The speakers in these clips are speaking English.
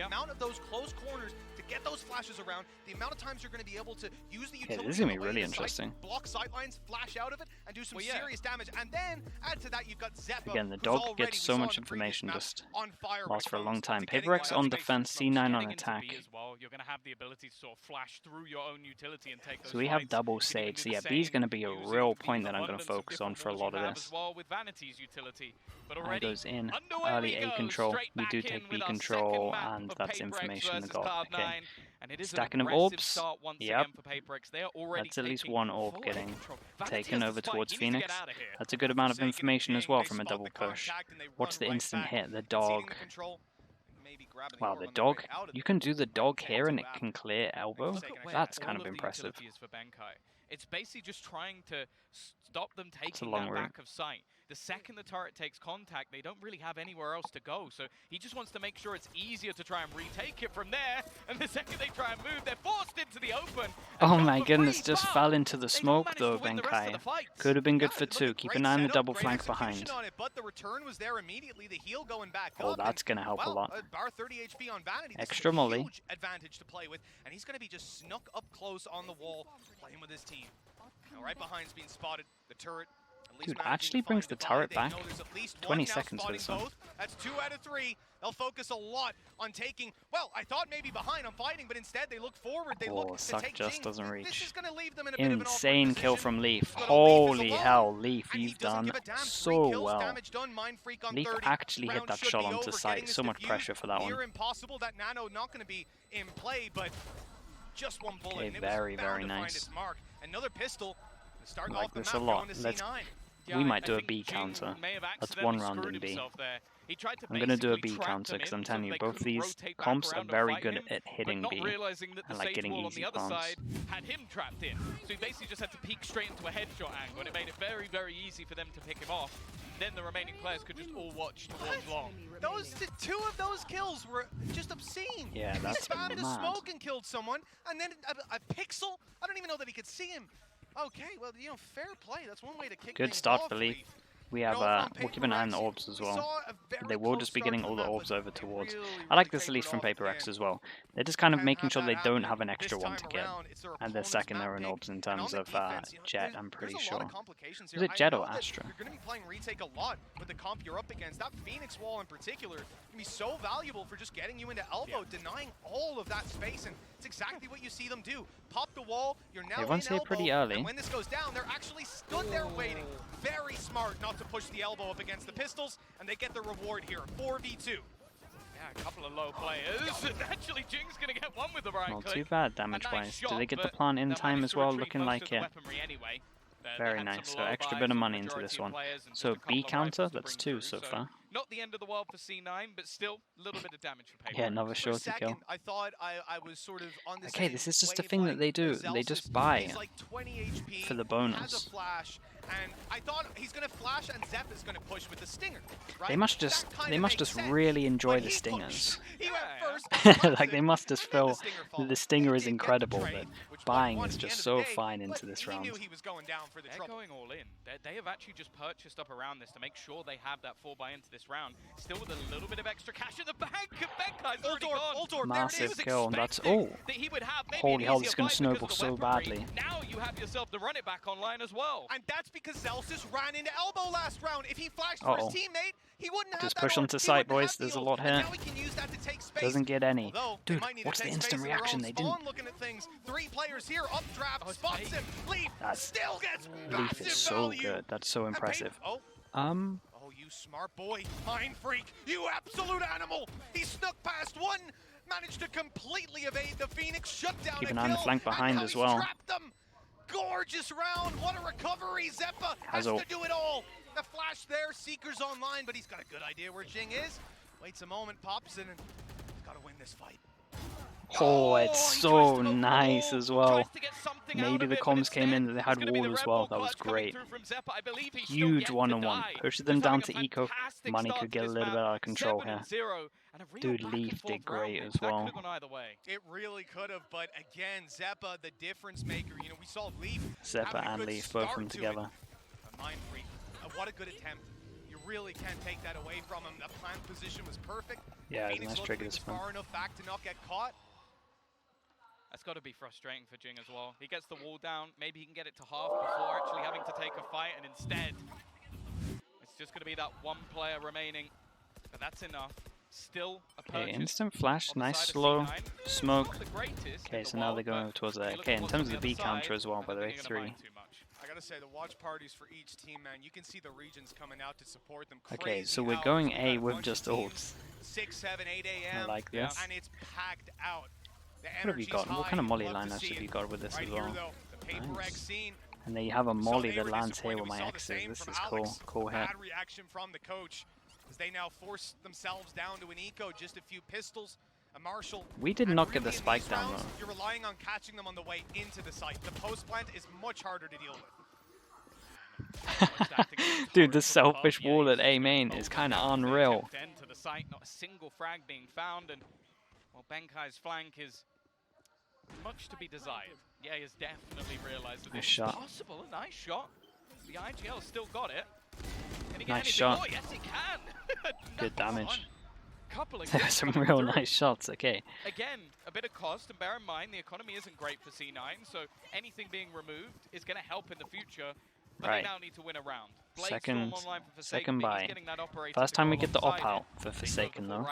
amount of those close corners to get those flashes around, the amount of times you're going to be able to use the utility. Yeah, this is going to be really interesting. Block sightlines, flash out of it, and do some serious damage. And then add to that, you've got Zeppa. Again, the dog gets so much information, just lasts for a long time. Paper Rex on defense, C9 on attack. You're going to have the ability to sort of flash through your own utility and take those So we have double Sage. So yeah, B's going to be a real point that I'm going to focus on for a lot of this. That goes in early A control. We do take B control, and that's information in the goal. Okay. Stacking of orbs. Yep. That's at least one orb getting taken over towards Phoenix. That's a good amount of information as well from a double push. What's the instant hit? The dog. Wow, the dog. You can do the dog here and it can clear elbow. That's kind of impressive. It's basically just trying to stop them taking that back of sight. The second the turret takes contact, they don't really have anywhere else to go. So he just wants to make sure it's easier to try and retake it from there. And the second they try and move, they're forced into the open. Oh my goodness, just fell into the smoke though, Benkai. Could have been good for 2. Keep an eye on the double flank behind. Oh, that's going to help a lot. Extra molly. Advantage to play with, and he's going to be just snuck up close on the wall, playing with his team. Now right behind's being spotted. The turret. Dude, actually brings the turret back. 20 seconds for this one. That's 2 out of 3. They'll focus a lot on taking. Well, I thought maybe behind on fighting, but instead they look forward. They look to Suck take just doesn't reach. This is gonna leave them in a bit of an insane kill from Leaf. Holy hell, Leaf, you've done so well. Leaf actually hit that shot onto sight. So much pressure for that one. Impossible. That nano not going to be in play, but just one bullet. Okay, very, very nice. Another pistol. I like this a lot. We might do a B counter. That's one round in B. I'm going to do a B counter because I'm telling you, both these comps are very good at hitting B and like getting easy plants. Had him trapped in, so he basically just had to peek straight into a headshot angle, and it made it very, very easy for them to pick him off. Then the remaining players could just all watch towards long. Those 2 of those kills were just obscene. Yeah, that's mad. He spammed a smoke and killed someone, and then a pixel. I don't even know that he could see him. Okay, well, you know, fair play. That's one way to kick good start for Leaf. We have, we'll keep an eye on the orbs as well. They will just be getting all the orbs over towards. I like this at least from Paper Rex as well. They're just kind of making sure they don't have an extra one to get. And they're stacking their own orbs in terms of Jet, I'm pretty sure. Is it Jet or Astra? You're going to be playing retake a lot with the comp you're up against. That Phoenix wall in particular can be so valuable for just getting you into elbow, denying all of that space. And it's exactly what you see them do. Pop the wall, you're now Everyone's in here elbow, pretty early. And when this goes down, they're actually stood there waiting. Very smart not to push the elbow up against the pistols, and they get the reward here. 4v2. Yeah, a couple of low players. Actually, Jing's going to get one with the right click. Not too bad damage-wise. Do they get the plant in time as well? Looking like it. Very nice. So extra bit of money into this one. So B counter, that's 2 so far. Not the end of the world for C9, but still a little bit of damage for Paper. Yeah, another shorty kill. I thought I was sort of on this. Okay, this is just a thing that they do. They just buy for the bonus. And I thought he's gonna flash and Zep is gonna push with the stinger. Right? They must just really enjoy the stingers. He went first. Like they must just feel that the stinger is incredible, but buying is just so fine into this round. He was going down for the They're going all in. They have actually just purchased up around this to make sure they have that 4x into this round. Still with a little bit of extra cash in the bank. Benkai's already gone. Massive kill, and that's holy hell, it's going to snowball so badly. Now you have yourself the run it back online as well. And that's because Zelsis ran into elbow last round. If he flashed for his teammate, he wouldn't have just push onto sight, boys. There's a lot here. Doesn't get any. Although, dude, what's the instant reaction? They didn't. Looking at things. 3 players here, updraft, spots him. Leaf still gets Leaf is so good. That's so impressive. Oh, you smart boy. Mind freak. You absolute animal. He snuck past one. Managed to completely evade the Phoenix. Shut down keep an eye on the flank behind as well. Gorgeous round. What a recovery. Zeppa has to do it all. The flash there. Seeker's online, but he's got a good idea where Jing is. Waits a moment, pops in, and he's got to win this fight. Oh, it's so nice as well. Maybe the comms came in that they had wall as well. That was great. Huge one-on-one. Pushes them down to eco. Money could get a little bit out of control here. Dude, Leaf did great as well. It really could have, but again, Zeppa, the difference maker. You know, we saw Leaf. Zeppa and Leaf, both of them together. A mind freak. What a good attempt. You really can't take that away from him. The plant position was perfect. Yeah, Phoenix nice looked trigger like this he was far enough back to not get caught. That's got to be frustrating for Jing as well. He gets the wall down, maybe he can get it to half before actually having to take a fight, and instead, it's just going to be that one player remaining. But that's enough. Still a purchase. Okay, instant flash, nice slow smoke. Okay, so now they're going over towards there. Okay, in terms of the B counter as well, by the way, 3. I gotta say, the watch parties for each team, man, you can see the regions coming out to support them. Okay, so we're going A with just ults. 6, 7, 8 a.m. I like this. And it's packed out. What have you got? What kind of molly lineups have you got with this as well? Nice. And then you have a molly that lands here with my X's. This is cool. Cool hit. Bad reaction from the coach, as they now force themselves down to an eco, just a few pistols, a Marshall. We did not get the spike down though. You're relying on catching them on the way into the site. The post plant is much harder to deal with. Dude, the selfish wall at A main is kind of unreal. To the site, not a single frag being found, and well, Benkai's flank is much to be desired. Yeah, he has definitely realized that this is possible. A nice shot. The IGL still got it. Can he get anything more? Yes, he can. Good damage. Couple of some real nice shots. Okay. Again, a bit of cost, and bear in mind the economy isn't great for C9, so anything being removed is going to help in the future. But they now need to win a round. Second buy. First time we get the op out for Forsaken though.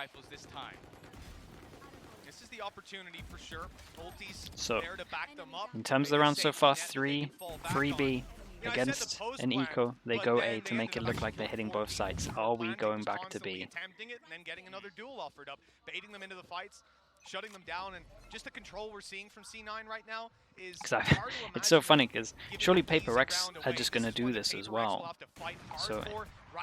This is the opportunity for sure. Ulti's so, there to back them up. In terms of the round so far, 3B against an eco. They go A to make it look like they're hitting both sides. Are we going back to B? Attempting it and then getting another duel offered up, baiting them into the fights, shutting them down, and just the control we're seeing from C9 right now is exactly. It's so funny because surely Paper Rex are just going to do this as well. So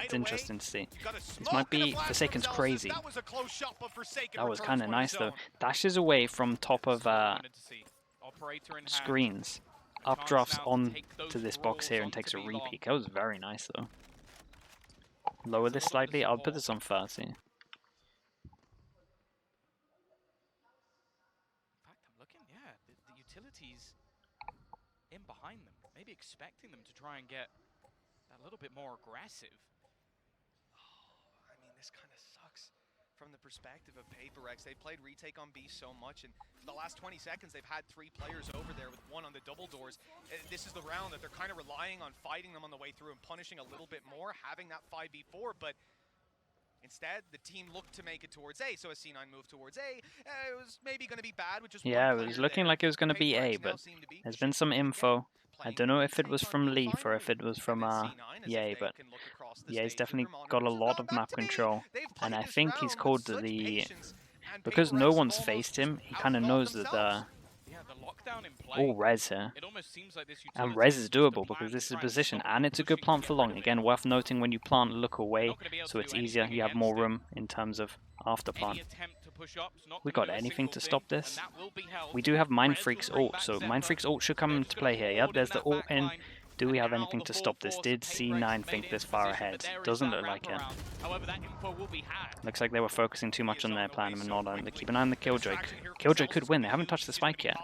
it's interesting to see. This might be Forsaken's crazy. That was kind of nice though. Dashes away from top of screens. Updrafts on to this box here and takes a repeat. That was very nice though. Lower this slightly. I'll put this on 30. Utilities in behind them, maybe expecting them to try and get a little bit more aggressive. Oh, I mean, this kind of sucks from the perspective of PaperX. They played retake on B so much, and for the last 20 seconds, they've had 3 players over there with 1 on the double doors. This is the round that they're kind of relying on fighting them on the way through and punishing a little bit more, having that 5v4, but instead, the team looked to make it towards A, so as C9 moved towards A, it was maybe going to be bad with just one it was looking like it was going to be A, but there's been some info. I don't know if it was from Leaf or if it was from EA, but EA's definitely got a lot of map control, and I think he's called the... Because no one's faced him, he kind of knows that all res here. And res is doable because this is position and it's a good plant for long. Again, worth noting when you plant, look away, so it's easier. You have more room in terms of after plant. We got anything to stop this? We do have Mind Freak's ult, so Mind Freak's ult should come into play here. Yep, there's the ult in. Do we have anything to stop this? Did C9 think this far ahead? Doesn't look like it. Looks like they were focusing too much on their plan and not on. They keep an eye on the Killjoy. Killjoy could win. They haven't touched the spike yet.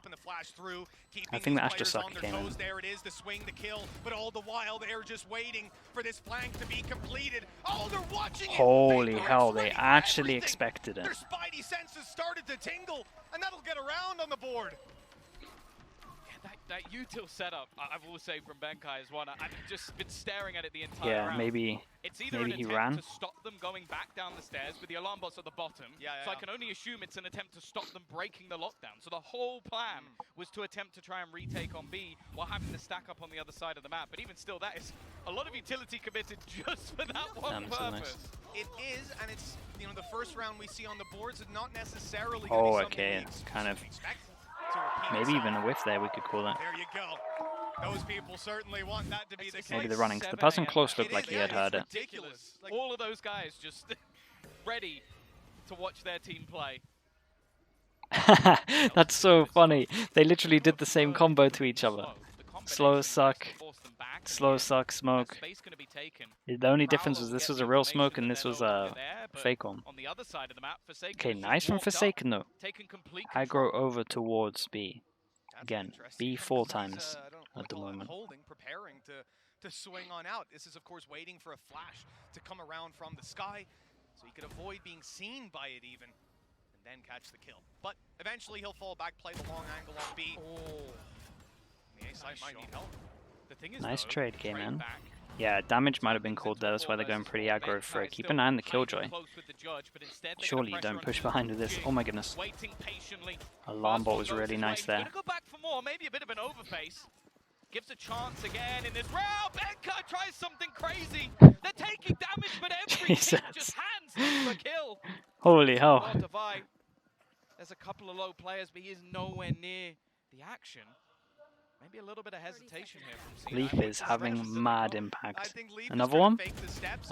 I think the Astrosaka came in. There it is, the swing, the kill, but all the while they're just waiting for this flank to be completed. Oh, they're watching it. Holy hell, they actually expected it. Their spidey senses started to tingle, and that'll get around on the board. That util setup, I've always said from Benkai is one. I've just been staring at it the entire round. Maybe he ran. To stop them going back down the stairs with the alarm bots at the bottom. So I can only assume it's an attempt to stop them breaking the lockdown. So the whole plan was to attempt to try and retake on B while having to stack up on the other side of the map. But even still, that is a lot of utility committed just for that one purpose. It is, and it's the first round we see on the boards is not necessarily. Oh, okay, it's kind of. Maybe even a whiff there, we could call that. There you go. Those people certainly want that to be the case. Maybe the running. The person close looked like he had heard it. Ridiculous. Like, all of those guys just ready to watch their team play. That's so funny. They literally did the same combo to each other. Slow suck, smoke. The only difference was this was a real smoke and this was a fake one. Okay, nice from Forsaken though. Aggro over towards B. Again, B 4 times at the moment. Preparing to to swing on out. This is, of course, waiting for a flash to come around from the sky, so he could avoid being seen by it even, and then catch the kill. But eventually he'll fall back, play the long angle on B. Oh. The A side might need help. The thing is, Nice though, trade game, man. back. Yeah, damage might have been called there, that's why they're going pretty aggro for it. Keep an eye on the Killjoy. Surely you don't push behind with this. Oh my goodness. Alarm bot was really nice there. Go back for more, maybe a bit of an overface. Gives a chance again in this round. Benkai tries something crazy. They're taking damage, but every team just hands them the kill. Holy hell. There's a couple of low players, but he is nowhere near the action. Maybe a little bit of hesitation here from Leaf is having mad impact. Another one?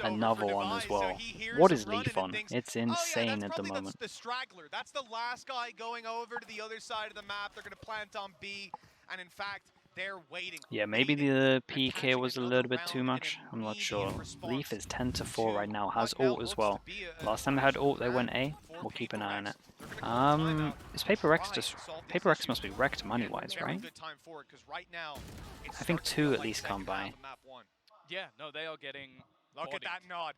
Another one as well. What is Leaf on? It's insane at the moment. The straggler. That's the last guy going over to the other side of the map. They're going to plant on B, and in fact, they're waiting. Yeah, maybe the PK was a little bit too much. I'm not sure. Leaf is 10-4 right now. Has ult as well. Last time they had ult, they went A. We'll keep an eye on it. Is Paper X just... Paper X must be wrecked money-wise, right? I think 2 at least come by. Yeah, no, they are getting... Look at that nod.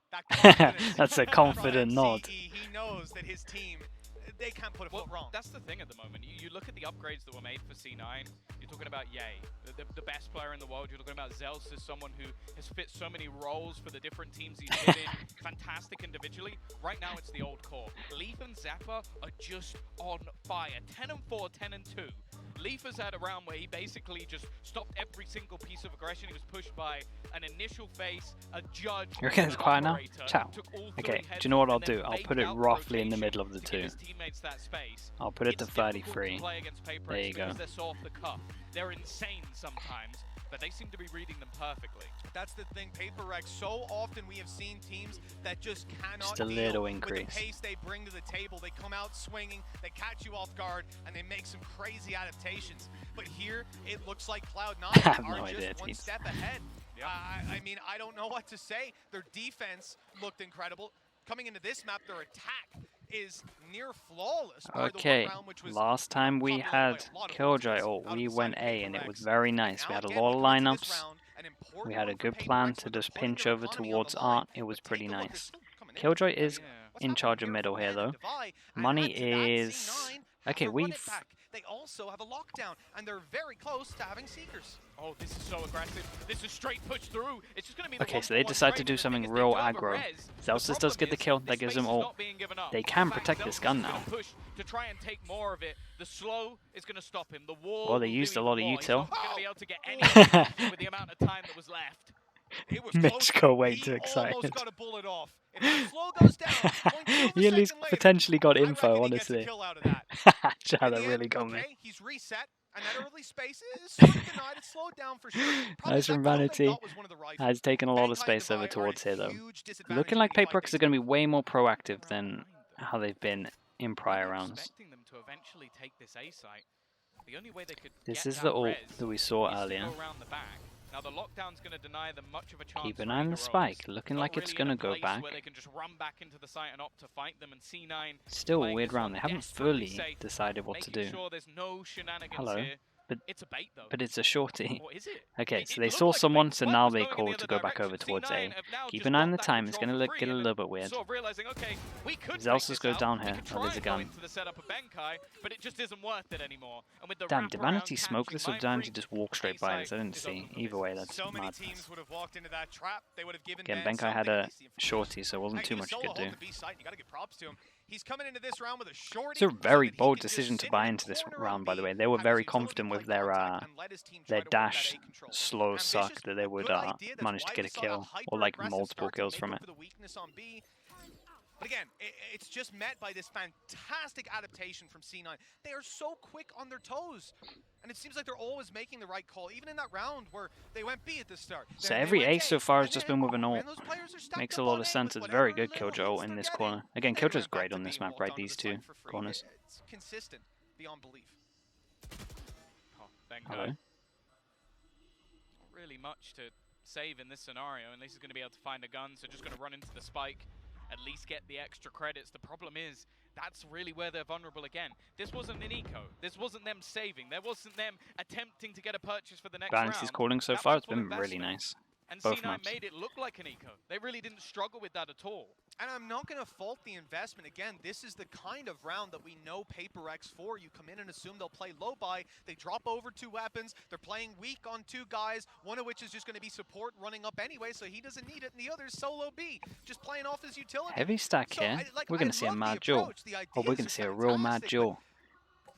That's a confident nod. He knows that his team, they can't put a foot wrong. That's the thing at the moment. You look at the upgrades that were made for C9. You're talking about Ye, the best player in the world. You're talking about Zels as someone who has fit so many roles for the different teams he's been in. Fantastic individually. Right now, it's the old core. Leaf and Zappa are just on fire. 10-4, 10-2. Leaf has had a round where he basically just stopped every single piece of aggression. He was pushed by an initial face, a judge. You reckon it's quiet now? Ciao. Okay, do you know what I'll do? I'll put it roughly in the middle of the 2. I'll put it to 33. There you go. They're insane sometimes, but they seem to be reading them perfectly. That's the thing, Paper X, so often we have seen teams that just cannot deal with the pace they bring to the table. They come out swinging, they catch you off guard, and they make some crazy adaptations. But here, it looks like Cloud9 are just one step ahead. Yeah. I mean, I don't know what to say. Their defense looked incredible. Coming into this map, their attack is near flawless. Okay, last time we had Killjoy ult, we went A and it was very nice. We had a lot of lineups. We had a good plan to just pinch over towards Art. It was pretty nice. Killjoy is in charge of middle here though. Money is... Okay, they also have a lockdown, and they're very close to having Seekers. Oh, this is so aggressive. This is straight push through. It's just going to be okay, so they decide to do something real aggro. Zelsis does get the kill. That gives them ult. They can protect this gun now. To try and take more of it. The slow is going to stop him. The wall. Well, they used a lot of util. Be able to get anything with the amount of time that was left. Mitch got way too excited. Got a bullet off. If the slow goes down, he at least potentially got info, honestly. Chad, that really got me. He's reset, and that early space is sort of denied. It's slowed down for sure. Nice from Vanity. Has taken a lot of space over towards here, though. Looking like Paper X are going to be way more proactive than how they've been in prior rounds. This is the ult that we saw earlier. Now the lockdown's going to deny them much of a chance. Keep an eye on the spike, looking like it's going to go back. Where they can just run back into the site and opt to fight them, and C9 still a weird round. They haven't fully decided what to do. Sure there's no shenanigans Hello. Here. But it's a bait though. But it's a shorty. Or is it? Okay, so they saw someone, so now they call to go back over towards A. Keep an eye on the time, it's going to get a little bit weird. Zelsis goes down here. Oh, there's a gun. Damn, did Vanity smoke this or did Vanity just walk straight by this? I didn't see. Either way, that's madness. Again, Benkai had a shorty, so it wasn't too much he could do. He's coming into this round with a shorty. It's a very bold decision to buy into this round, by the way. They were very confident with their dash slow suck that they would manage to get a kill or like multiple kills from it. But again, it's just met by this fantastic adaptation from C9. They are so quick on their toes. And it seems like they're always making the right call, even in that round where they went B at the start. So every ace so far has just been with an ult. Makes a lot of sense. It's very good Killjoy in this corner. Again, Killjoy's great on this map, right? These two corners. It's consistent beyond belief. Oh, thank Hello. God. Not really much to save in this scenario, unless he's going to be able to find a gun, so just going to run into the spike. At least get the extra credits. The problem is, that's really where they're vulnerable again. This wasn't an eco. This wasn't them saving. There wasn't them attempting to get a purchase for the next round. Vanity's calling so far, it's been really nice. And Both C9 maps. made it look like an eco. They really didn't struggle with that at all. And I'm not going to fault the investment. Again, this is the kind of round that we know PaperX for. You come in and assume they'll play low buy. They drop over 2 weapons. They're playing weak on 2 guys, one of which is just going to be support running up anyway, so he doesn't need it. And the other's solo B, just playing off his utility. Heavy stack here. We're going to see a mad duel. Oh, we're going to see a real mad duel.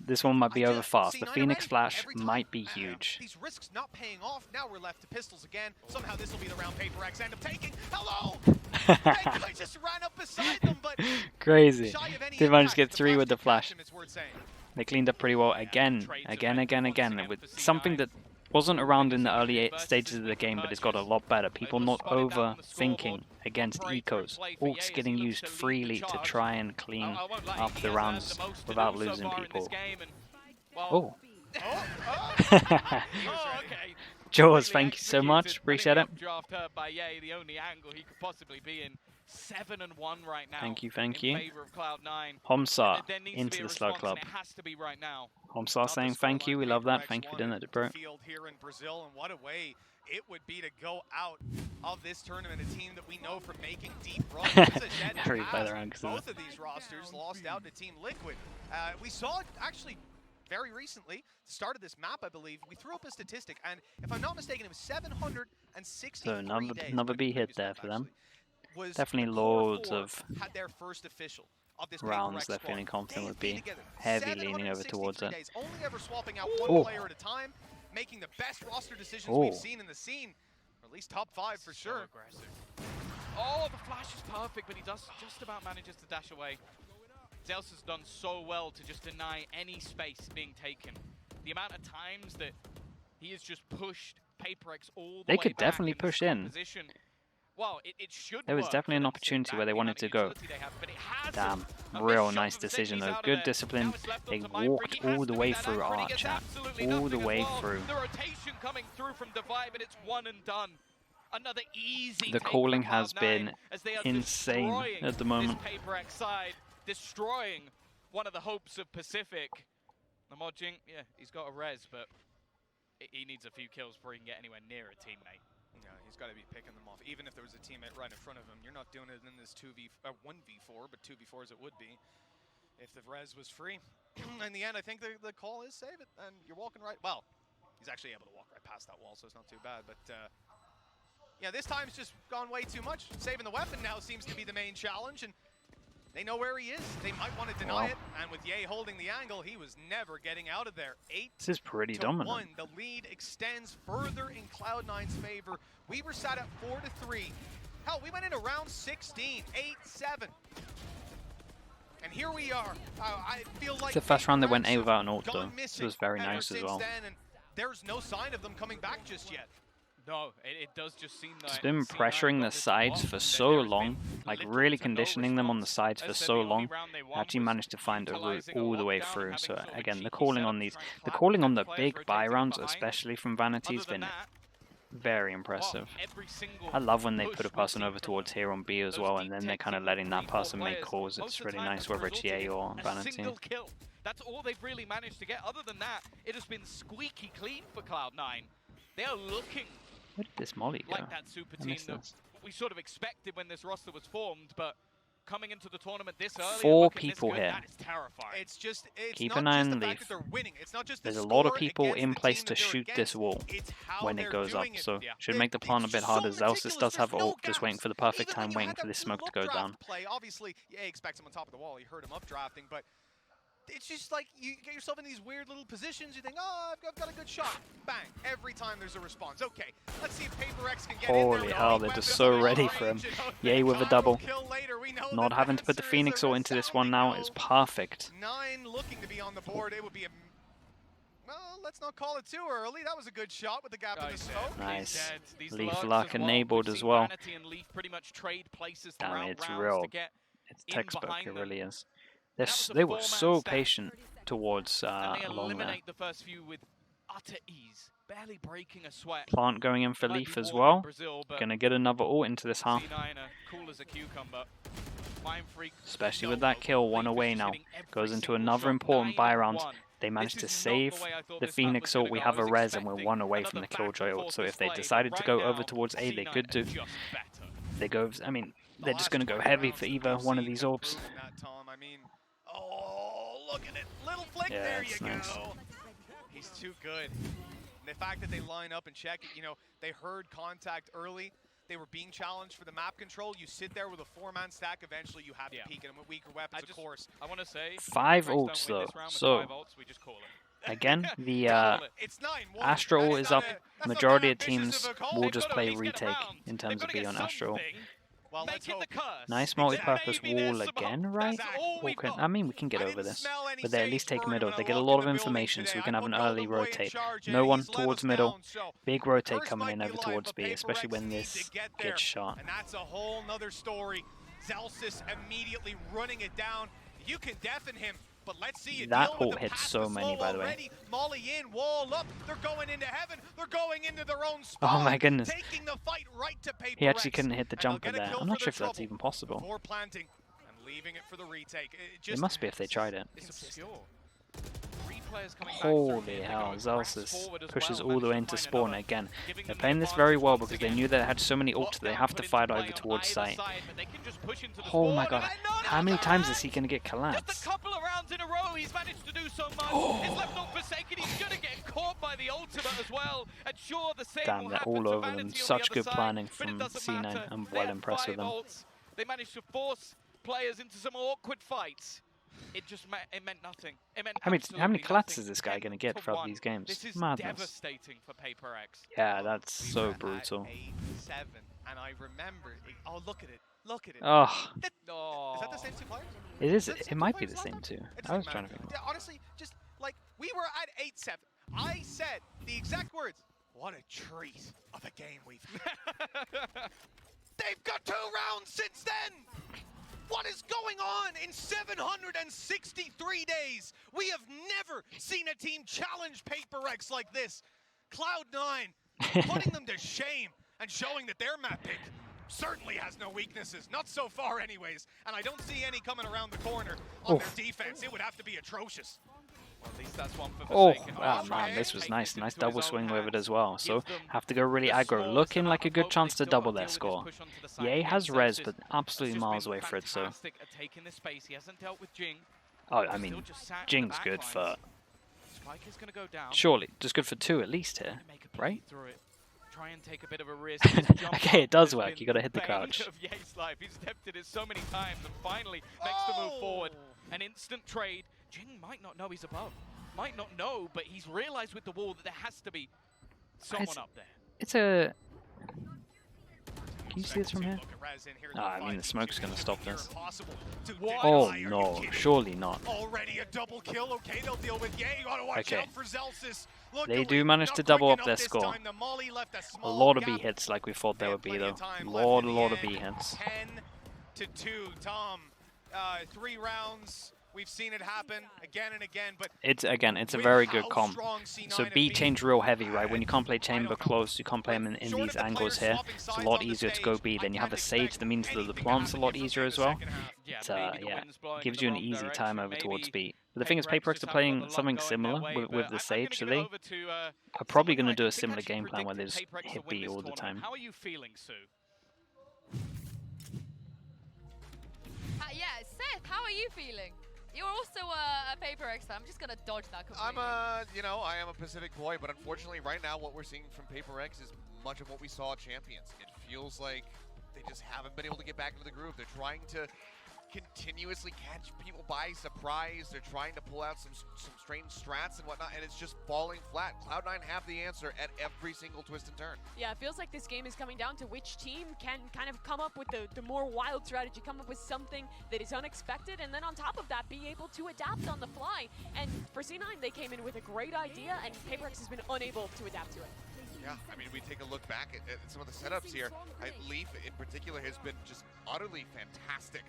This one might be over fast. The Phoenix Flash might be huge. These risks not paying off. Now we're left to pistols again. Somehow this will be the round PaperX end up taking. Hello! I just ran up beside them, but crazy. They managed to get 3 with the flash. They cleaned up pretty well again. With something that wasn't around in the early stages of the game, but it's got a lot better. People not overthinking against ecos. Ults getting used freely to try and clean up the rounds without losing people. Oh. Jaws, thank you so much. Appreciate it. The only angle he could possibly be in. 7-1 right now. Thank you, thank you. Cloud9. Homsar into the Slug Club. It has to be right now. Homsar saying thank you, we love that. Thank you for doing that, bro. Field here in Brazil, and what a way it would be to go out of this tournament, a team that we know for making deep runs. Both of these rosters lost out to Team Liquid. We saw it actually very recently, start of this map, I believe. We threw up a statistic, and if I'm not mistaken, it was 760. So another B hit there for them. Definitely loads of had their first official of this rounds they're feeling confident would be heavy leaning over towards it. Only ever swapping out one player at a time, making the best roster decisions we've seen in the scene, or at least top 5 for sure. Aggressive. Oh, the flash is perfect, but he does just about manages to dash away. Zeus has done so well to just deny any space being taken. The amount of times that he has just pushed PaperX all the way They could back definitely push in. Position. Well, it should there was definitely an opportunity where they wanted to go. Damn, real nice decision though. Good discipline. They walked all the way through our chat. All the way through. The rotation coming through from Divide, but it's one and done. Another easy. The calling has been insane at the moment. PaperX side destroying one of the hopes of Pacific. The Modjing, yeah, he's got a res, but he needs a few kills before he can get anywhere near a teammate. Yeah, he's got to be picking them off. Even if there was a teammate right in front of him, you're not doing it in this 1v4, but 2v4 as it would be if the res was free. In the end, I think the call is save it, and you're walking right. Well, he's actually able to walk right past that wall, so it's not too bad. But yeah, this time's just gone way too much. Saving the weapon now seems to be the main challenge, and they know where he is. They might want to deny it, and with Ye holding the angle, he was never getting out of there. 8 this is pretty dominant. The lead extends further in Cloud9's favor. We were sat at 4-3. Hell, we went into round 16, 8-7. And here we are. I feel like it's the first round they went A without an ult though. This was very nice as well. And there's no sign of them coming back just yet. No, it does just seem that it's been pressuring the sides for so long, like really conditioning them on the sides for so long. Actually managed to find a route all the way through. So again, the calling on the big buy rounds, especially from Vanity, has been very impressive. I love when they put a person over towards here on B as well, and then they're kind of letting that person make calls. It's really nice, whether it's EA or Vanity. That's all they've really managed to get. Other than that, it has been squeaky clean for Cloud9. They are looking where did this Molly go? Like that super team that we sort of expected when this roster was formed, but coming into the tournament this early, 4 people here. That is terrifying. It's just keep an eye on Leaf. There's a lot of people in place to shoot this wall when it goes up, so should make the plant a bit harder. Zelsis does have ult, just waiting for the perfect time, waiting for this smoke to go down. Obviously, yeah, expects him on top of the wall. You heard him up drafting, but it's just like you get yourself in these weird little positions. You think, oh, I've got a good shot. Bang. Every time there's a response. Okay, let's see if PaperX can get in there. Holy hell, they're just so ready for him. Yay with a double. Not having to put the Phoenix ult into this one now is perfect. 9 looking to be on the board. It would be a... Well, let's not call it too early. That was a good shot with the gap in the smoke. Nice. Leaf luck enabled as well. Damn, it's real. It's textbook, it really is. They were so patient towards along there. The first few with utter ease, barely breaking a sweat. Plant going in for Leaf as well. Gonna get another ult into this half. Cool as a cucumber. Especially with that kill, 1 away now. Goes into another important buy round. they managed to save the Phoenix ult. We have a res and we're one away from the Killjoy ult. So if they decided to go over towards A, they could do. If they go, I mean, they're just going to go heavy for either one of these orbs. I mean, oh, look at it. Little flick, Yeah, there you nice. go. He's too good. And the fact that they line up and check it, you know, they heard contact early. They were being challenged for the map control. You sit there with a 4-man stack. Eventually, you have to peek at them with weaker weapons, of course. I want to say 5 ults though. So again, the Astra ult is up. Majority of teams will just play retake in terms of B on Astra ult. Well, Nice multi-purpose wall again, right? I mean, we can get over this, but they at least take middle. They get a lot of information, so we can have an early rotate. No one towards middle. Big rotate coming in over towards B, especially when this gets shot. And that's a whole nother story. Zelsis immediately running it down. You can deafen him. But let's see you that deal ult hits so many, by the way. Molly in, wall up. They're going into heaven. They're going into their own spot. Oh my goodness. Taking the fight right to Paper He actually Rex. couldn't hit the jumper there. I'm not sure if that's even possible. Before planting and leaving it for the retake. It must be if they tried it. It's obscure. Coming Holy hell, Zelsis pushes all the way into spawn again. They're playing this very well because they knew they had so many ults that they have to fight over towards site. Oh my god, how many times is he going to get collapsed? Just a couple of rounds in a row, he's managed to do so much. His left ult Forsaken, he's going to get caught by the ultimate as well. And sure, the same Damn, they're all over them. Such good planning from C9. I'm well impressed with them. They managed to force players into some awkward fights. It just meant nothing. It meant how many collapses is this guy going to get throughout these games? This is Madness. devastating for Paper X. Yeah, that's so brutal. 8-7, and I remember. Oh, look at it! Look at it! Oh, Is that the same two players? it is. It might be the same too. I was trying to think. Yeah, honestly, just like we were at 8-7. I said the exact words. What a treat of a game we've had. They've got 2 rounds since then. What is going on in 763 days? We have never seen a team challenge Paper Rex like this. Cloud9 putting them to shame and showing that their map pick certainly has no weaknesses. Not so far anyways. And I don't see any coming around the corner on their defense. It would have to be atrocious. Well, at least that's one for oh man, this was nice. Nice double swing with it as well. So have to go really aggro. Looking like a good chance to double their score. Ye has res, but absolutely miles away for it. So. Oh, I mean, Jing's good for. Surely, just good for 2 at least here, right? Try and take a bit of a risk. Okay, it does work. You got to hit the crouch. He's attempted it so many times and finally makes the move forward. An instant trade. Jing might not know he's above. Might not know, but he's realized with the wall that there has to be someone up there. It's a... Can you see this from here? I mean, the smoke's going to stop this. Oh no, surely not. Already a double kill. Okay, they'll deal with Ye. You gotta watch out for Zelsis. They do manage to double up their score. A lot of B hits like we thought there would be though. A lot of B hits. 10-2, Tom. 3 rounds. We've seen it happen again and again, but it's a very good comp. So B change real heavy, right? When you can't play chamber close, you can't play them in these angles here. It's a lot easier to go B. Then you have a Sage that means that the plant's a lot easier as well. It gives you an easy time over towards B. But the thing is, Paper Rex are playing something similar with the Sage, so they are probably going to do a similar game plan where they just hit B all the time. How are you feeling, Sue? Yeah, Seth, how are you feeling? You're also a Paper Rex fan. I'm just gonna dodge that completely. I am a Pacific boy, but unfortunately right now what we're seeing from Paper Rex is much of what we saw at Champions. It feels like they just haven't been able to get back into the groove. They're trying to continuously catch people by surprise. They're trying to pull out some strange strats and whatnot, and it's just falling flat. Cloud9 have the answer at every single twist and turn. Yeah, it feels like this game is coming down to which team can kind of come up with the more wild strategy, come up with something that is unexpected, and then on top of that, be able to adapt on the fly. And for C9, they came in with a great idea, and Paper Rex has been unable to adapt to it. Yeah, I mean, we take a look back at some of the setups here. Leaf, in particular, has been just utterly fantastic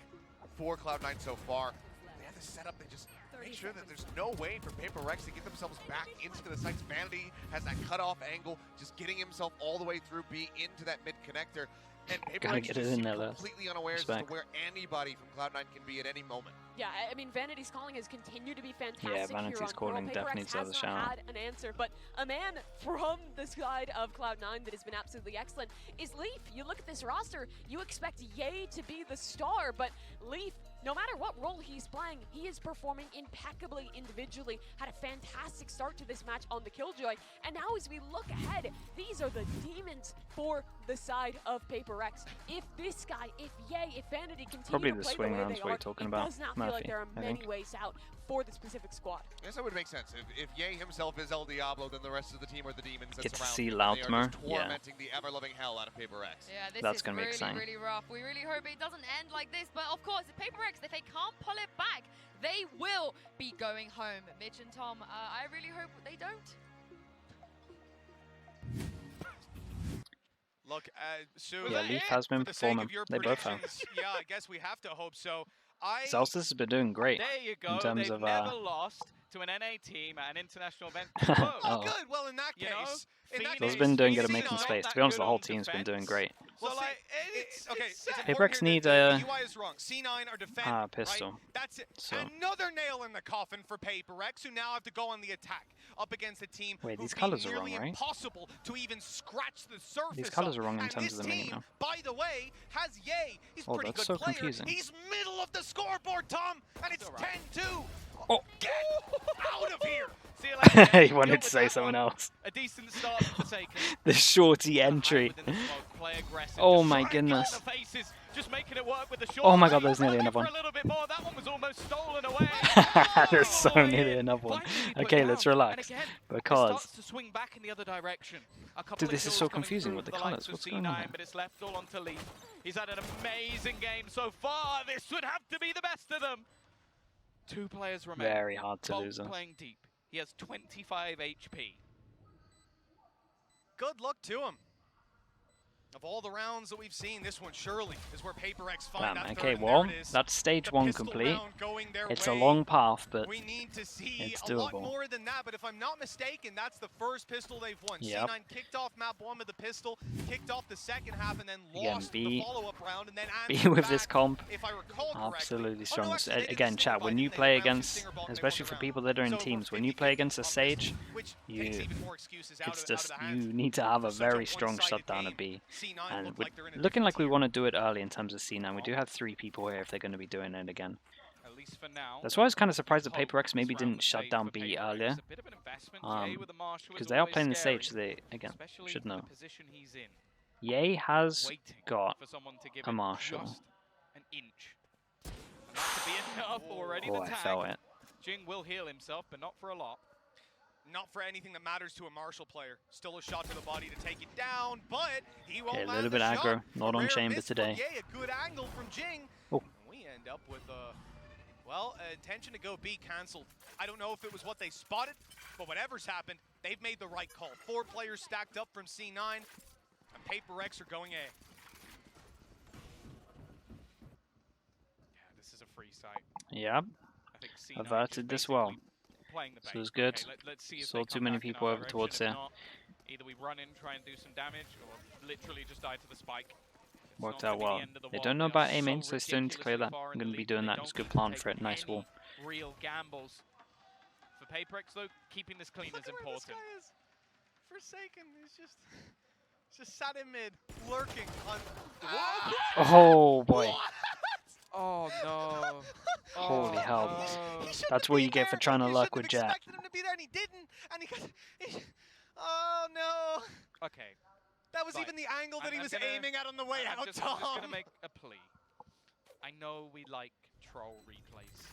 for Cloud9 so far. They have the setup, they just make sure that there's no way for Paper Rex to get themselves back into the site's vanity, has that cutoff angle, just getting himself all the way through B into that mid connector. And Gotta PaperX get it just in seem there, Les. completely unaware as to where anybody from Cloud9 can be at any moment. Yeah, I mean, Vanity's calling has continued to be fantastic. Yeah, Vanity's calling definitely deserves a shout out. Had an answer, but a man from the side of Cloud9 that has been absolutely excellent is Leaf. You look at this roster, you expect Ye to be the star, but Leaf, no matter what role he's playing, he is performing impeccably individually. Had a fantastic start to this match on the Killjoy, and now as we look ahead, these are the demons for the side of PaperX. If this guy, if Ye, if Vanity continue Probably to the play swing the way rounds they what are, you're talking it about, does not feel like there are many ways out for the specific squad. I guess that would make sense. If Ye himself is El Diablo, then the rest of the team are the demons that Get to surround see him. They are Loudmer, just tormenting the ever-loving hell out of PaperX. Yeah, this That's is gonna be really, exciting. really rough. We really hope it doesn't end like this. But of course, if PaperX, if they can't pull it back, they will be going home. Mitch and Tom, I really hope they don't. Look, Sue, Yeah, Leaf has been for the sake performing. of your They both have. predictions, yeah, I guess we have to hope so. Celsius has been doing great There you go. in terms They've of never lost to an NA team at an international event. Oh, good. Well, in that You know, case, They've been doing good at Phoenix making is space. not To be honest, that the whole good on team's been doing defense. great. Well, So, it's okay. It's sad. important PaperX here need that the UI is wrong. C9 are defend, pistol. right? That's it. So. Another nail in the coffin for PaperX, who now have to go on the attack up against a team Wait, these who've colors been are wrong, nearly right? impossible to even scratch the surface. These colors of. are wrong in And terms this of the menu team, now. by the way, has Ye. He's a Oh, pretty that's good so player. confusing. He's middle of the scoreboard, Tom, and it's 10-2. Oh. Get out of here. See you later. He wanted Deal to with say that something one. else. A decent start for Forsaken. The shorty entry. Oh my goodness. Just making it work with the short Oh my god, range. there's nearly another one. For a little bit more. That one was almost stolen away. There's so Oh, nearly yeah. another one. Finally put Okay, down. let's And relax. again, it Because starts to swing back in the other direction. A couple Dude, of this is kills so coming confusing through with the for colours. likes of What's going on C9, here? but it's left all onto Leaf. He's had an amazing game so far. This would have to be the best of them. 2 players remain. very hard to Both lose us. playing deep. He has 25 HP. Good luck to him. Of all the rounds that we've seen, this one surely is where PaperX find Bam, that okay, third, and well, there it is. that's stage The 1 pistol complete. round going their It's way. a long path, but We need to see it's a lot doable. more than that, but if I'm not mistaken, that's the first pistol they've won. Yep. C9 kicked off map 1 with the pistol, kicked off the second half, and then Again, lost B- the follow-up round, and then B answered with back, this comp, if I recall correctly. absolutely Oh, strong. no, actually, they did the Again, Stinger chat, buy, when you didn't they? play Round two against, Stinger ball, and they won especially the for round. people that are in So teams, we're when you play against a 50-50 Sage, which you, takes even more excuses out it's of just, the you hands need to have a of such a very strong one-sided shutdown of game. B. C9 And look we're like they're in a looking different like we tier. want to do it early in terms of C9. We do have 3 people here if they're going to be doing it again. At least for now. That's why I was kind of surprised that Hope PaperX maybe this round didn't was shut safe down for B PaperX. earlier. A bit of an investment. Jay with the Marshall Because is they are always playing the scary, Sage, so they, again, especially should from know. the position he's in. Ye has Waiting got for someone to give a it Marshall. just an inch. And that could be enough already. Oh, The I tag. felt it. Jing will heal himself, but not for a lot. Not for anything that matters to a Marshall player. Still a shot to the body to take it down, but he won't Okay, a land little the bit shot. aggro, not on Rare chamber miss, today. But yeah, a good angle from Jing. Oh. And we end up with well, intention to go B canceled. I don't know if it was what they spotted, but whatever's happened, they've made the right call. 4 players stacked up from C9, and PaperX are going A. Yeah, this is a free site. Yeah, I think C9 averted just this well. basically playing the So bait. it was good. Okay, let's see if Saw they too come many back in people our over direction. towards If there. not, either we run in, try and do some damage, or literally just die to the spike. It's Worked not out gonna be well. the end of the They world. don't know We are about aiming, so they still need to clear ridiculously that. far I'm in going the to be lead, doing but that. they It's a don't good need to plan take for it. Nice any wall. Real gambles. For PaperX though, keeping this clean is important. This guy is. Forsaken. He's just sat in mid, lurking on. Oh boy. What? Oh no. Holy hell. He shouldn't That's have what been you get for there. trying to You luck shouldn't with have Jack. expected him to be there, and he didn't. And he got. Oh no. Okay. That was Right. even the angle that he I'm was gonna- aiming at on the way I'm out, just Tom. gonna make a plea. I know we like troll replays.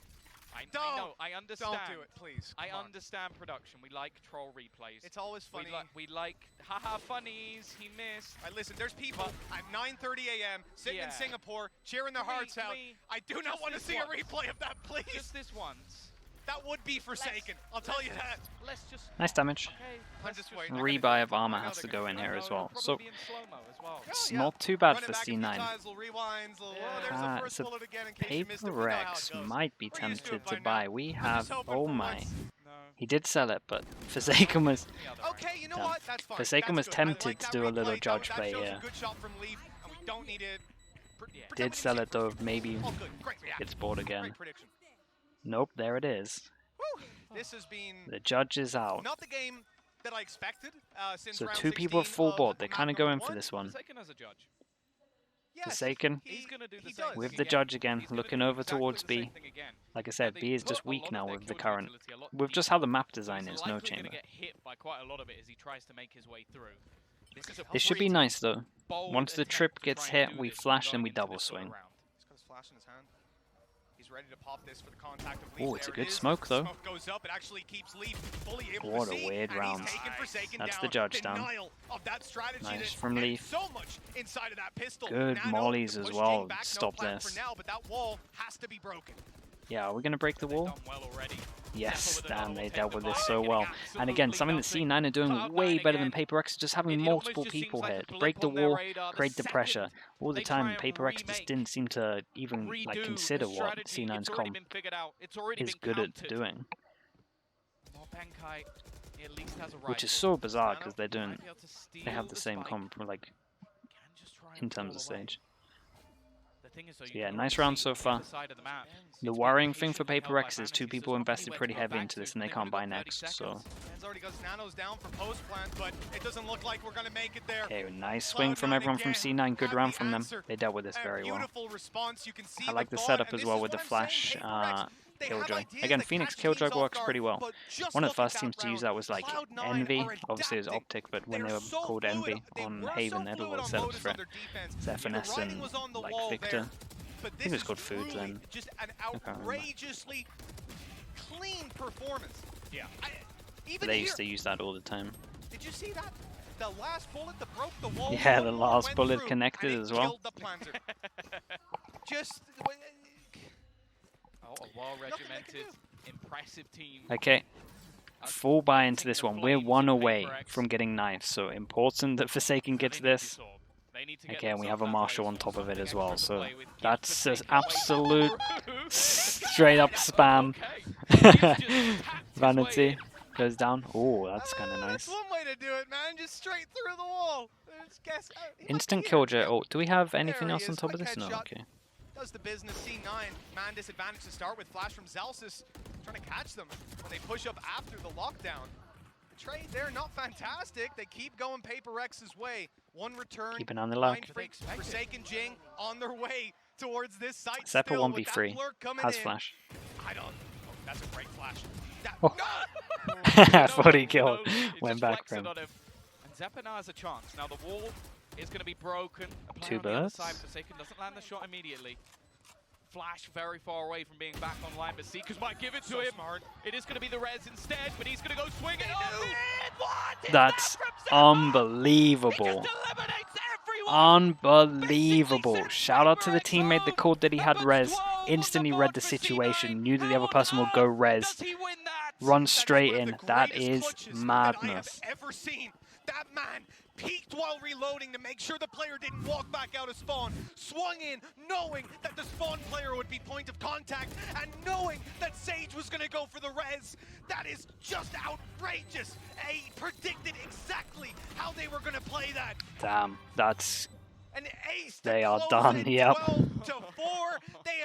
I Don't. know. I understand. Don't do it, please. I Come on. understand production. We like troll replays. It's always funny. We like haha funnies. He missed. Listen, there's people at 9:30 a.m. sitting in Yeah. Singapore cheering their hearts out. I do not just want to this see a once. replay of that, please. Just this once. That would be Forsaken. I'll tell you that. Let's just. Nice damage. Okay. I'm let's just just waiting. Rebuy of armor I know has to they're go in I here know, as well. it'll So probably be in slow-mo as well. it's yeah. not too bad Run it for back a few C9. times, little rewinds, little, Yeah. there's the first So bullet again in case you missed it. We know how it PaperX goes. might be We're used to tempted it to by buy. now. We I'm have, just hoping oh for my. once. No. He did sell it, but Forsaken was The other Okay, you know Done. what? That's fine. Forsaken That's was good. I tempted like to that do a little replay. judge that play shows here. a good shot from Leaf, and we don't need it. Did sell it though, maybe it's bought again. Nope, there it is. Woo. This has been the judge is out. Not the game that I expected. Since so round 2 people have full board. They're kind of going one. for this one. Forsaken as a judge. Yes, Forsaken with the judge again, looking over towards B. Like I said, B is just weak now with the current. With just how the map design is, no chamber. Get hit by quite a lot of it as he tries to make his way through. This should be nice though. Once the trip gets hit, we flash and we double swing. He's got his flash in his hand. He's ready to pop this for the contact of oh, it's a good smoke though. Smoke goes up. It actually keeps Leaf fully able what to a weird round. That's the judge down. Nice from Leaf. So much inside of that pistol. Good mollies as well. Stop this. For now, but that wall has to be broken. Yeah, are we gonna break the wall? Yes, damn, they dealt with this so well. And again, something that C9 are doing way better than Paper Rex is just having multiple people here. Break the wall, create the pressure. All the time, Paper Rex just didn't seem to even like consider what C9's comp is good at doing. Which is so bizarre because they have the same comp like in terms of stage. So yeah, nice round so far. The worrying thing for Paper Rex is 2 people invested pretty heavy into this and they can't buy next, so... Okay, nice swing from everyone from C9, good round from them. They dealt with this very well. I like the setup as well with the flash Killjoy. Again, Phoenix Killjoy works pretty well. One of the first teams to use that was like Envy, obviously it was Optic, but when they were called Envy on Haven, they had a lot of setups for it. It's FNS and like Victor. I think it was called Food then. Just an outrageously clean performance. Yeah. But they used to use that all the time. Did you see that? The last bullet that broke the wall. Yeah, the last bullet connected as well. Just a well-regimented, impressive team. Okay, full buy into this one. We're 1 away from getting knives, so important that Forsaken gets this. Okay, and we have a Marshall on top of it as well, so that's just absolute straight up spam. Vanity goes down. Oh, that's kind of nice. That's one way to do it, man. Just straight through the wall. Instant Killjoy. Oh, do we have anything else on top of this? No, okay. Does the business. C9 man disadvantage to start with. Flash from Zelsis trying to catch them when they push up after the lockdown. The trade there not fantastic. They keep going Paper Rex's way. One return. Keep an eye on the luck. Forsaken Jing on their way towards this site. Zeppa 1v3 has flash. I don't. Oh, that's a great flash. I thought he killed. Went back for him. And Zeppa now has a chance. Now the wall is going to be broken. 2 bursts. Forsaken doesn't land the shot immediately. Flash very far away from being back online, but Seekers might give it to him. Smart. It is going to be the res instead, but he's going to go swinging. That's unbelievable. Unbelievable. Shout out to the teammate that called that he had res. Instantly read the situation, knew that the other person would go res. Run straight in. That is madness. That man peeked while reloading to make sure the player didn't walk back out of spawn. Swung in, knowing that the spawn player would be point of contact, and knowing that Sage was going to go for the res. That is just outrageous. He predicted exactly how they were going to play that. Damn, that's... An ace. They are done, yep.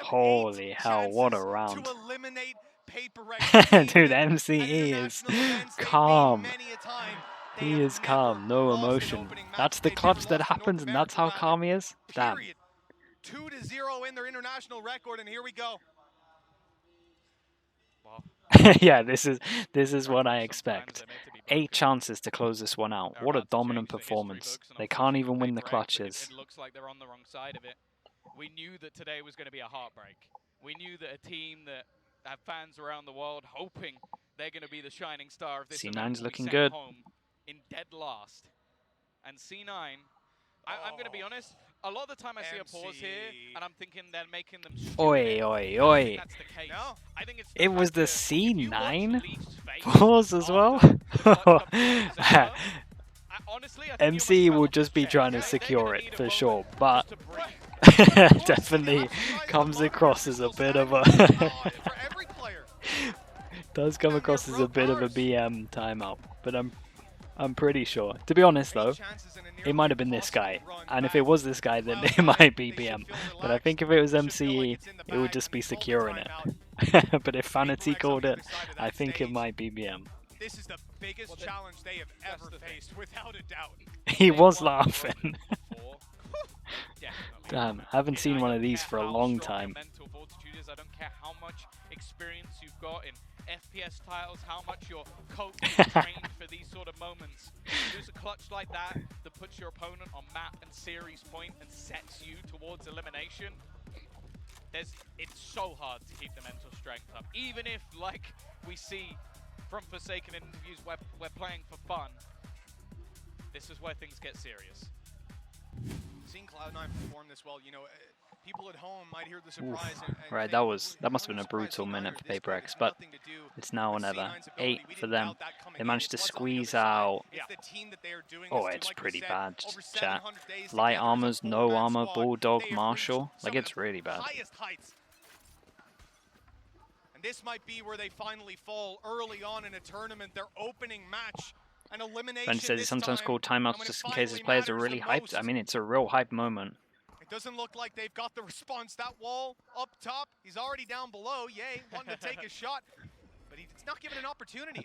Holy hell, what a round. To eliminate Paper Rex. Dude, MCE is calm. He is calm, no emotion. That's the clutch that happens, and that's how calm he is. Damn. 2-0 in their international record, and here we go. Yeah, this is what I expect. 8 chances to close this one out. What a dominant performance. They can't even win the clutches. It looks like they're on the wrong side of it. We knew that today was going to be a heartbreak. We knew that a team that have fans around the world hoping they're going to be the shining star of this C9's looking good. In dead last. And C9, I'm going to be honest, a lot of the time I see a pause here, and I'm thinking they're making them stupid. Oi, oi, oi. That's the case. No, I think it's it was the C9 pause as well? MC will just be trying to secure it for sure, but definitely comes across as a bit of a... does come across as a bit of a BM timeout, but I'm pretty sure. To be honest though, it might have been this guy. And if it was this guy, then it might be BM. But I think if it was MCE, it would just be securing it. But if Vanity called it, I think it might be BM. This is the biggest challenge they have ever faced, without a doubt. He was laughing. Damn, I haven't seen one of these for a long time. I don't care how much experience you've got in FPS titles, how much you're coached and trained for these sort of moments. There's a clutch like that that puts your opponent on map and series point and sets you towards elimination. It's so hard to keep the mental strength up. Even if, like we see from Forsaken in interviews, we're playing for fun, this is where things get serious. Seeing Cloud9 perform this well, you know, people at home might hear the surprise. Right, that must have been a brutal minute for PaperX, but it's now or never. 8 for them. They managed to squeeze out. Oh, it's pretty bad, chat. Light armors, no armor, Bulldog, Marshall. Like, it's really bad. And this might be where they finally fall early on in a tournament, their opening match. An elimination. Ben says it's sometimes called timeouts just in case his players are really hyped. I mean, it's a real hype moment. It doesn't look like they've got the response. That wall up top, he's already down below. Yay, wanting to take a shot, but he's not given an opportunity.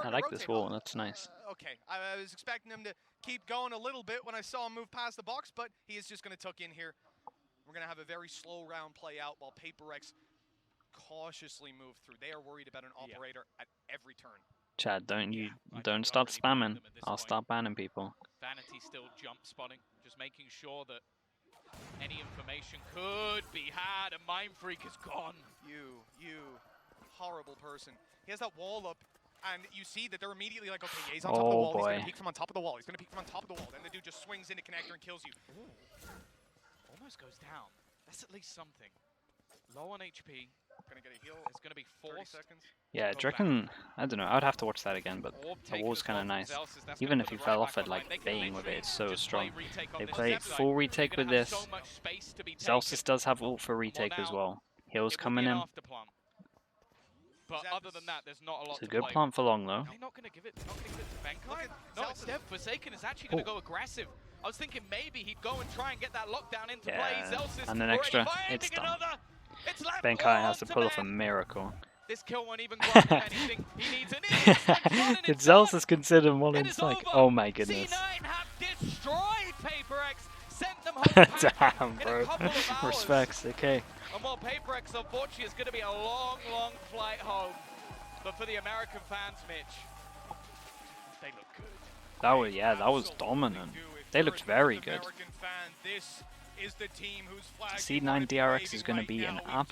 I like this wall. That's nice. Okay, I was expecting him to keep going a little bit when I saw him move past the box, but he is just going to tuck in here. We're going to have a very slow round play out while PaperX cautiously move through. They are worried about an operator at every turn. Chad, don't start spamming. I'll start banning people. Vanity still jump spotting, just making sure that any information could be had, and Mind Freak is gone. You horrible person. He has that wall up, and you see that they're immediately like, okay, yeah, he's on top of the wall. He's gonna peek from on top of the wall. He's gonna peek from on top of the wall. Then the dude just swings into connector and kills you. Ooh. Almost goes down. That's at least something. Low on HP. Gonna get a heal. It's gonna be 30 seconds. Yeah, do you reckon, I don't know, I'd have to watch that again, but the wall's kind of nice. Even if he fell off it, like, baiting with it, it's so strong. They play full retake with this. Zelsis does have ult for retake as well. Heals coming in. But other than that, there's not a lot. It's a good plant for long, though. They're not gonna give it to Benkai. No, instead, Forsaken is actually gonna go aggressive. I was thinking maybe he'd go and try and get that lockdown into play. Zelsis and an extra, it's done. Benkai has to pull off a miracle. This kill won't even grant anything. He needs an instant. Did Zelsis consider one in psych? Oh my goodness. C9 have destroyed PaperX, sent them home. Damn, bro. Respects, okay. And while PaperX, unfortunately, is going to be a long, long flight home. But for the American fans, Mitch, they look good. That was, yeah, that was dominant. They looked very good. This is the team whose flag C9 DRX is going to be an absolute